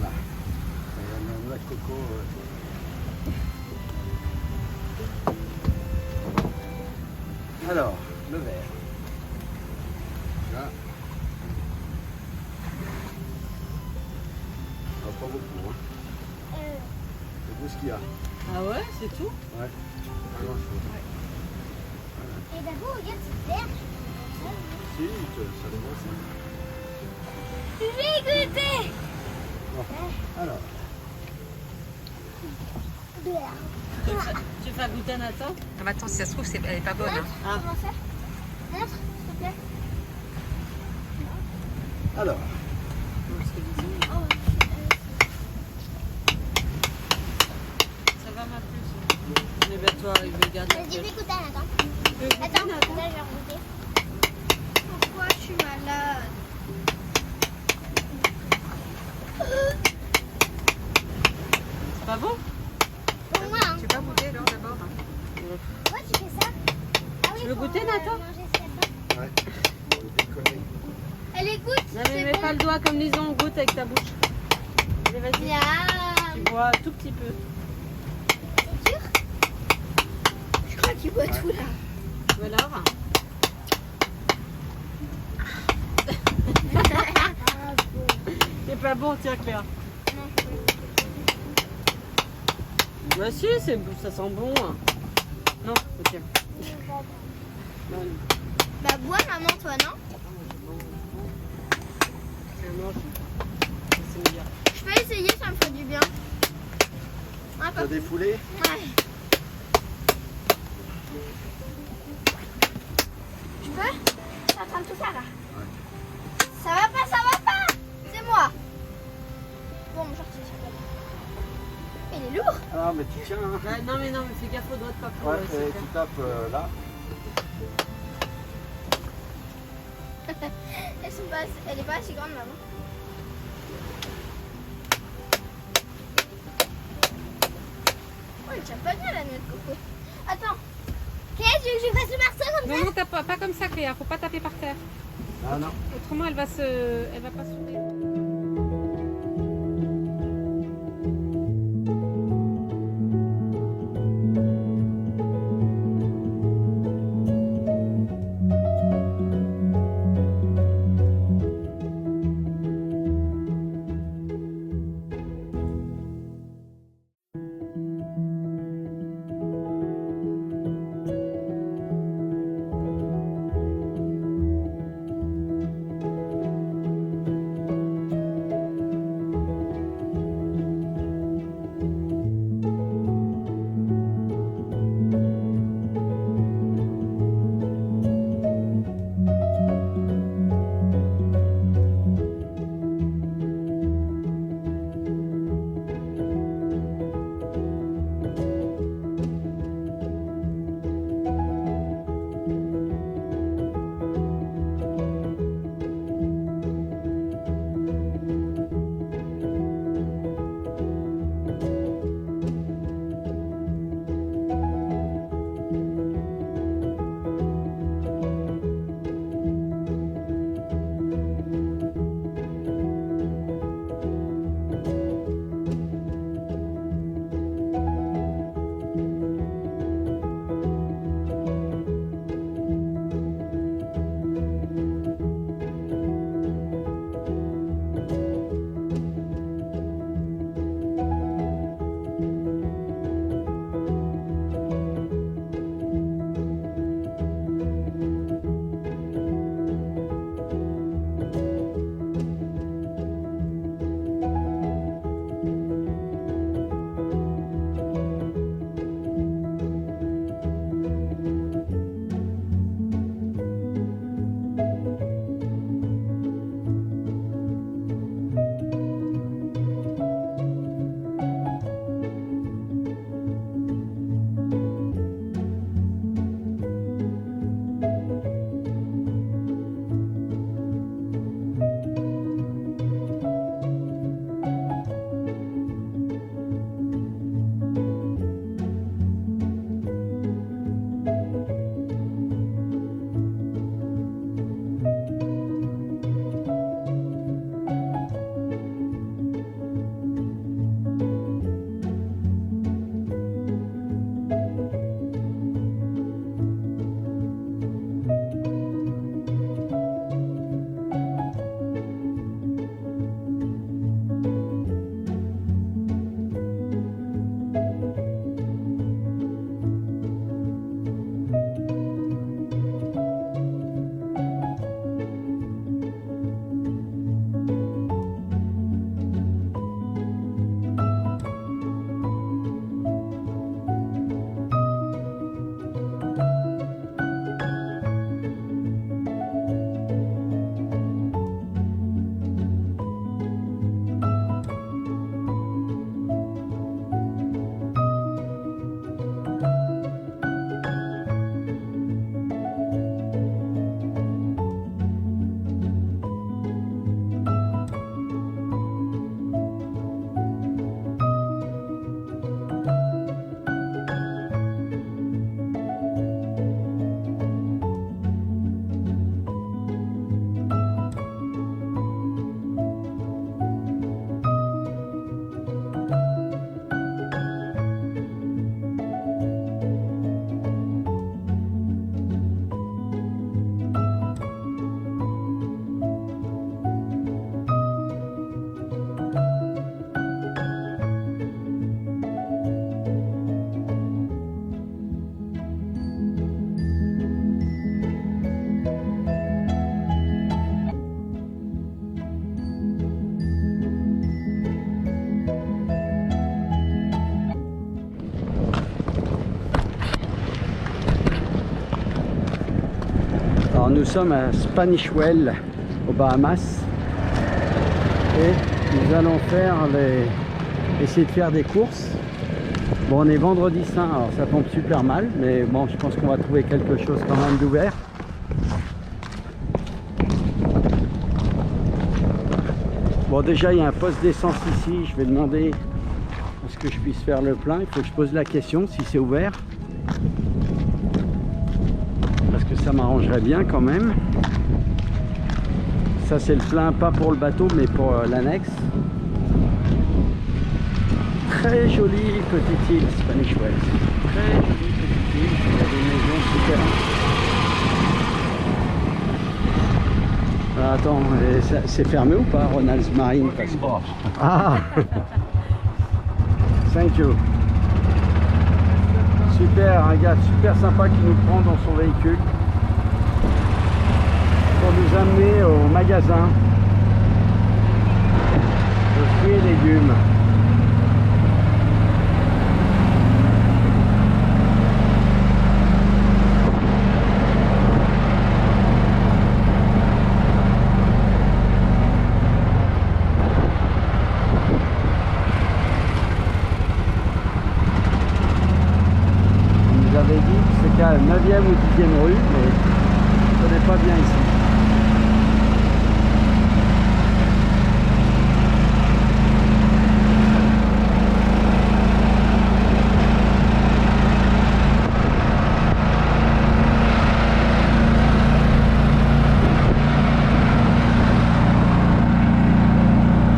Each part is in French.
Voilà. Et la noix de coco. Alors, le verre. Là. Ah, pas beaucoup. Hein. C'est tout ce qu'il y a. Ah ouais, c'est tout? Ouais. Pas grand chose. Et d'abord, regarde cette verre. Si, ça se voit ça. Je vais goûter. Bon. Alors. Tu fais goûter à Nathan? Ah, mais attends, si ça se trouve, elle est pas bonne. Hein. Ah. Comment ça? Montre, s'il te plaît. Alors. Ça va ma puce. Mais ben toi, il veut garder. Vas-y, fais goûter à Nathan. Tu veux goûter, Attends, là, Nathan? je vais goûter. Pourquoi je suis malade? C'est pas bon? Pour moi, hein. Tu vas goûter alors d'abord. Pourquoi tu fais ça? Ah oui, Tu veux pour, goûter, Nathan? manger ce matin. Ouais. Bon, déconner. Allez, goûte. Non mais c'est mets bon. pas le doigt comme les ongles, goûte avec ta bouche. Allez, vas-y. Miam. Tu bois un tout petit peu. C'est dur? Je crois qu'il boit tout là. Ou alors? C'est pas bon, tiens Claire. Bah si, ça sent bon. Hein. Non, ok. Non, Bah bois maman toi non? non, c'est meilleur. Je peux essayer, ça me fait du bien. Ah, pas T'as défoulé? Ouais. Je peux? T'es en train de tout faire là. Ouais. Ça va pas, ça va pas. C'est moi. Bon, mon short, il est lourd. Ah, mais tu tiens. Hein. Bah, non mais fais gaffe aux doigts de papa. Ouais, et tu tapes là. Elle est pas assez grande maman. Oh, elle tient pas bien la noix de coco. Attends. Qu'est-ce que je fasse le marteau comme ça? Non, non, tape pas comme ça, Cléa. Faut pas taper par terre. Ah non. Autrement, elle va pas s'ouvrir. Alors nous sommes à Spanish Well, aux Bahamas. Et nous allons essayer de faire des courses. Bon, on est vendredi saint, alors ça tombe super mal, mais bon, je pense qu'on va trouver quelque chose quand même d'ouvert. Bon, déjà il y a un poste d'essence ici, je vais demander à ce que je puisse faire le plein. Il faut que je pose la question si c'est ouvert, parce que ça m'arrangerait bien quand même. Ça c'est le plein, pas pour le bateau mais pour l'annexe. Très jolie petite île, Spanish Well. Très jolie petite île, il y a des maisons super. Ah, attends, c'est fermé ou pas, Ronald's Marine? Ah. Thank you. Super, un gars super sympa qui nous prend dans son véhicule pour nous amener au magasin de fruits et légumes. J'avais dit que c'est qu'à 9e ou 10e rue, mais je ne connais pas bien ici.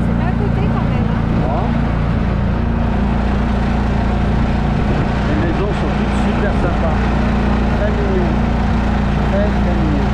C'est pas à côté quand même. Hein. Bon. Les maisons sont toutes super sympas, très mignons, très mignons.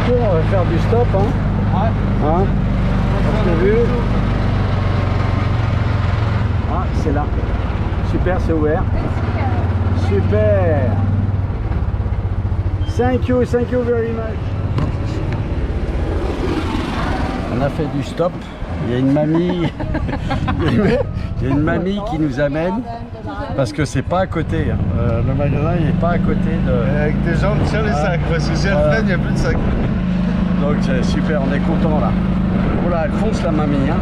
On va faire du stop, hein? Ouais. Hein? On a vu. Ah, c'est là. Super, c'est ouvert. Super. Thank you very much. On a fait du stop. Il y a une mamie. Il y a une mamie qui nous amène. Parce que c'est pas à côté. Le magasin il n'est pas à côté de. Avec des gens qui tirent les sacs, parce que si elle freine, il n'y a plus de sacs. Donc c'est super, on est content là. Voilà, elle fonce la mamie. Hein.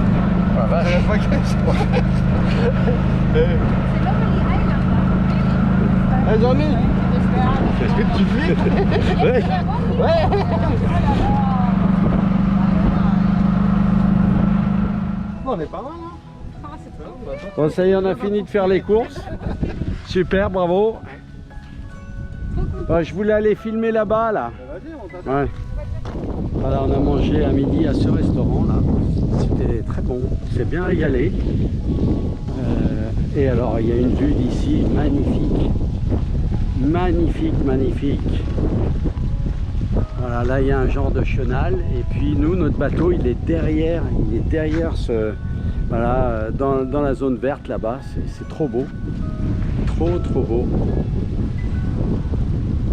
Oh, la vache. Hey Johnny, qu'est-ce que tu fais? Ouais. Ouais. On est pas mal, hein? Bon, ça y est, on a fini de faire les courses. Super, bravo. Je voulais aller filmer là-bas, là. Ouais. Voilà, on a mangé à midi à ce restaurant, là. C'était très bon, c'est bien régalé. Et alors, il y a une vue d'ici magnifique. Magnifique, magnifique. Voilà, là, il y a un genre de chenal. Et puis, nous, notre bateau, il est derrière ce... Voilà, dans la zone verte là-bas, c'est trop beau, trop beau.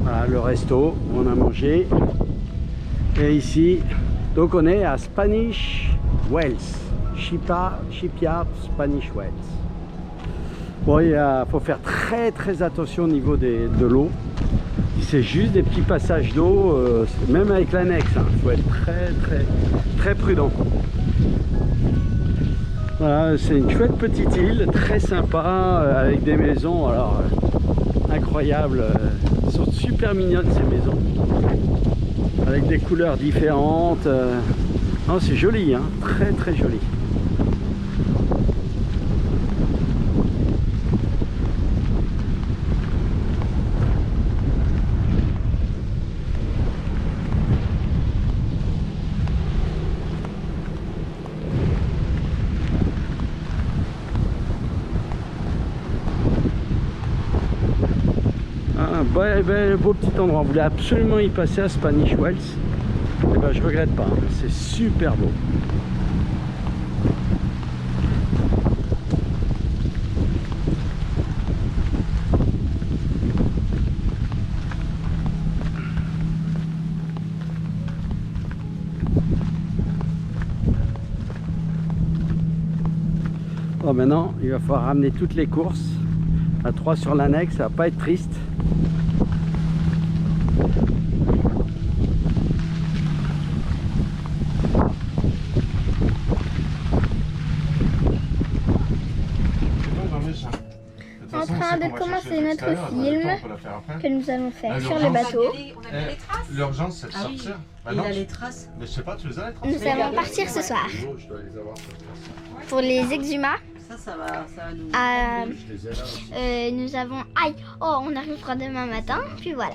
Voilà le resto où on a mangé. Et ici, donc on est à Spanish Wells, Shipyard Spanish Wells. Bon, il faut faire très attention au niveau de l'eau. C'est juste des petits passages d'eau, même avec l'annexe, il faut être très prudent. Voilà, c'est une chouette petite île, très sympa, avec des maisons alors incroyables. Elles sont super mignonnes ces maisons, avec des couleurs différentes. Oh, c'est joli, hein, très très joli. Beau petit endroit, on voulait absolument y passer à Spanish Wells. Et ben, je regrette pas, hein. C'est super beau. Bon, maintenant il va falloir ramener toutes les courses à 3 sur l'annexe, ça va pas être triste. En train de commencer notre film que nous allons faire sur le bateau. L'urgence, c'est de Ah oui, sortir. il a les traces. Mais je sais pas, tu les as les traces? Nous allons partir ce soir Je dois les avoir. pour les exhumas. Ça va nous... Je les ai là. Nous avons... Aïe! Oh, on arrivera demain matin, puis voilà.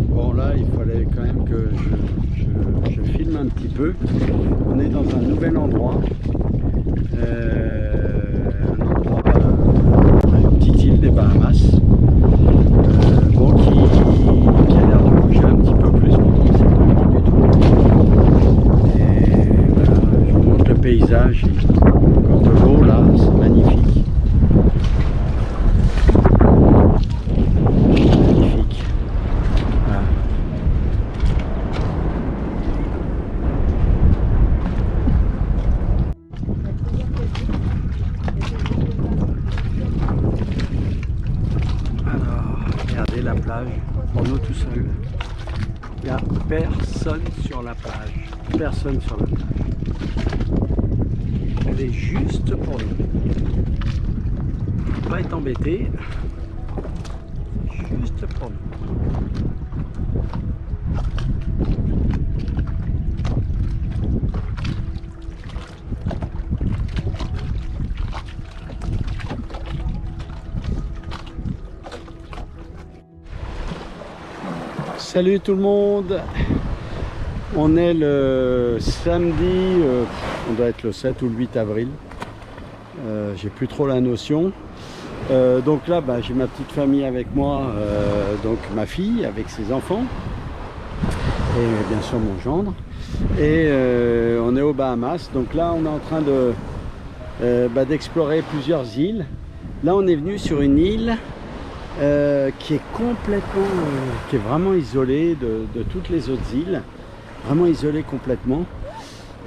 Bon, là il fallait quand même que je filme un petit peu. On est dans un nouvel endroit. Une petite île des Bahamas. Bon, qui a l'air de bouger un petit peu plus, pourtant c'est pas du tout. Et voilà, je vous montre le paysage. Encore de l'eau là, c'est magnifique. Magnifique. Voilà. Regardez la plage, pour nous tout seul. Il n'y a personne sur la plage. Personne sur la plage. Elle est juste pour nous. On ne peut pas être embêté. Juste pour nous. Salut tout le monde, on est le samedi, on doit être le 7 ou le 8 avril, j'ai plus trop la notion. Donc là j'ai ma petite famille avec moi, donc ma fille avec ses enfants et bien sûr mon gendre, et on est aux Bahamas. Donc là on est en train d'explorer plusieurs îles. Là on est venu sur une île qui est complètement, qui est vraiment isolée de toutes les autres îles, vraiment isolée complètement.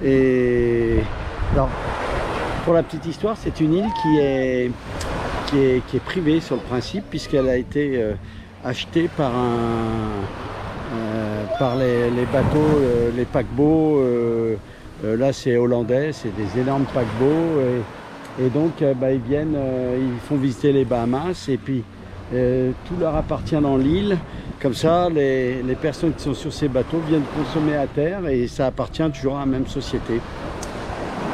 Et alors, pour la petite histoire, c'est une île qui est privée sur le principe, puisqu'elle a été achetée par par les bateaux, les paquebots. Là, c'est hollandais, c'est des énormes paquebots, et donc ils viennent, ils font visiter les Bahamas, et puis tout leur appartient dans l'île. Comme ça, les personnes qui sont sur ces bateaux viennent consommer à terre, et ça appartient toujours à la même société.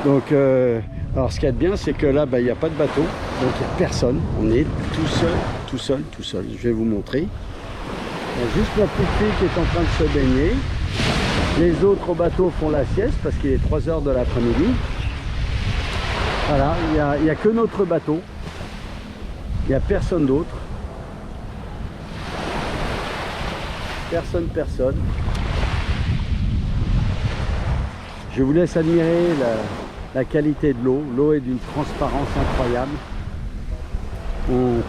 Donc, alors ce qu'il y a de bien, c'est que là, il n'y a pas de bateau, donc il n'y a personne. On est tout seul. Je vais vous montrer. Il y a juste ma petite fille qui est en train de se baigner. Les autres au bateau font la sieste parce qu'il est 3 h de l'après-midi. Voilà, il n'y a que notre bateau. Il n'y a personne d'autre. Personne. Je vous laisse admirer la qualité de l'eau. L'eau est d'une transparence incroyable. On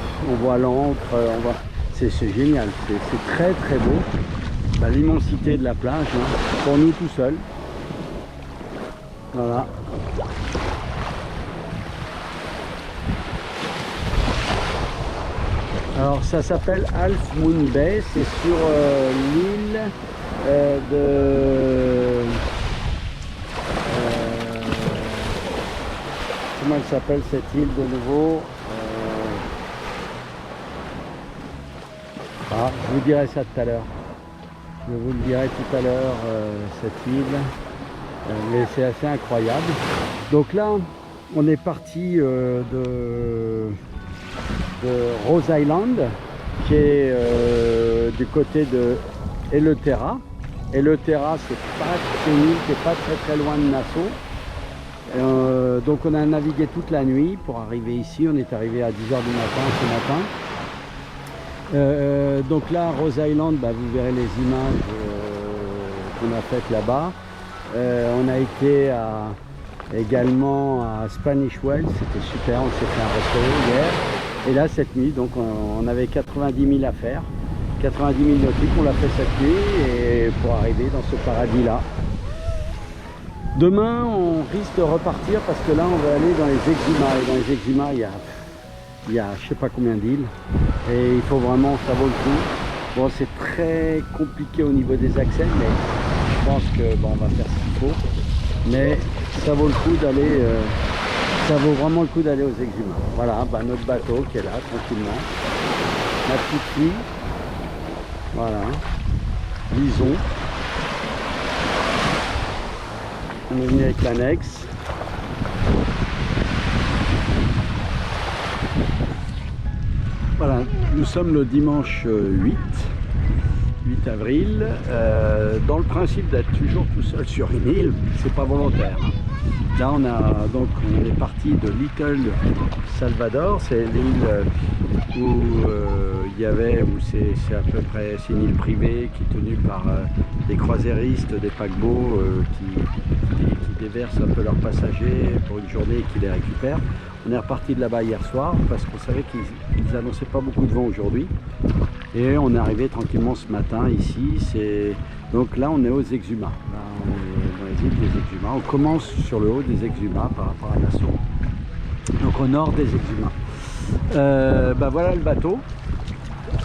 voit l'encre, c'est génial, c'est très beau. L'immensité de la plage, hein, pour nous tout seuls. Voilà. Alors ça s'appelle Half Moon Bay, c'est sur l'île de... comment elle s'appelle cette île de nouveau? Ah, je vous dirai ça tout à l'heure. Je vous le dirai tout à l'heure, cette île. Mais c'est assez incroyable. Donc là, on est parti de Rose Island, qui est du côté de Eleuthera. Eleuthera, c'est une île qui n'est pas très loin de Nassau. Donc on a navigué toute la nuit pour arriver ici. On est arrivé à 10h du matin ce matin. Donc là, Rose Island, bah, vous verrez les images qu'on a faites là-bas. On a été également à Spanish Wells, c'était super, on s'est fait un resto hier. Et là, cette nuit, donc on avait 90 000 à faire. 90 000 nautiques, on l'a fait cette nuit et pour arriver dans ce paradis-là. Demain, on risque de repartir parce que là, on va aller dans les Exumas. Et dans les Exumas, il y a je sais pas combien d'îles. Et il faut vraiment, ça vaut le coup. Bon, c'est très compliqué au niveau des accès, mais je pense que bon, on va faire ce qu'il faut. Mais ça vaut le coup d'aller, ça vaut vraiment le coup d'aller aux Exumas. Voilà, bah, notre bateau qui est là, tranquillement. Ma petite fille. Voilà, Lison. On est venu avec l'annexe. Voilà, nous sommes le dimanche 8 avril. Dans le principe d'être toujours tout seul sur une île, c'est pas volontaire. Là on est parti de Little Salvador, c'est l'île où c'est à peu près, c'est une île privée qui est tenue par des croisiéristes, des paquebots qui déversent un peu leurs passagers pour une journée et qui les récupèrent. On est reparti de là-bas hier soir parce qu'on savait qu'ils annonçaient pas beaucoup de vent aujourd'hui. Et on est arrivé tranquillement ce matin ici. Donc là on est aux Exumas. Là, on est dans les îles des Exumas. On commence sur le haut des Exumas par rapport à Nassau. Donc au nord des Exumas. Bah voilà le bateau.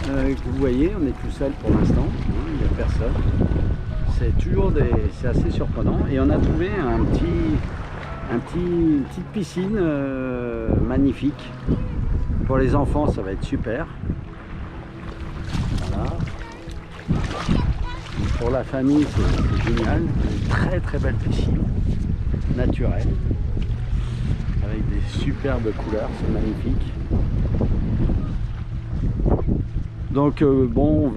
Que vous voyez, on est tout seul pour l'instant. Il n'y a personne. C'est assez surprenant. Et on a trouvé une petite piscine magnifique. Pour les enfants, ça va être super. Voilà. Pour la famille, c'est génial. Une très belle piscine naturelle avec des superbes couleurs, c'est magnifique. Donc bon,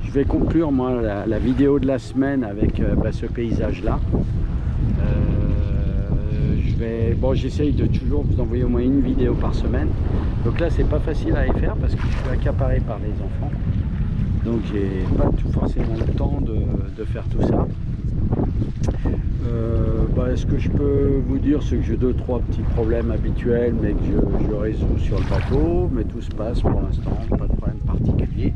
je vais conclure moi la vidéo de la semaine avec ce paysage-là. J'essaye de toujours vous envoyer au moins une vidéo par semaine. Donc là, c'est pas facile à y faire parce que je suis accaparé par les enfants. Donc j'ai pas forcément le temps de faire tout ça. Ce que je peux vous dire, c'est que j'ai 2-3 petits problèmes habituels, mais que je résous sur le bateau. Mais tout se passe pour l'instant, pas de problème particulier.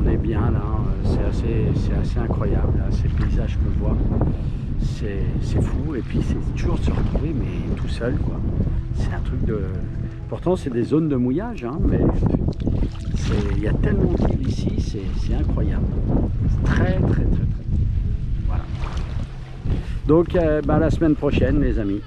On est bien là. C'est assez incroyable. Là. Ces paysages que je vois, c'est fou. Et puis c'est toujours de se retrouver, mais tout seul, quoi. C'est un truc de. Pourtant, c'est des zones de mouillage, hein, mais il y a tellement d'îles ici, c'est incroyable. Très. Voilà. Donc, la semaine prochaine, les amis.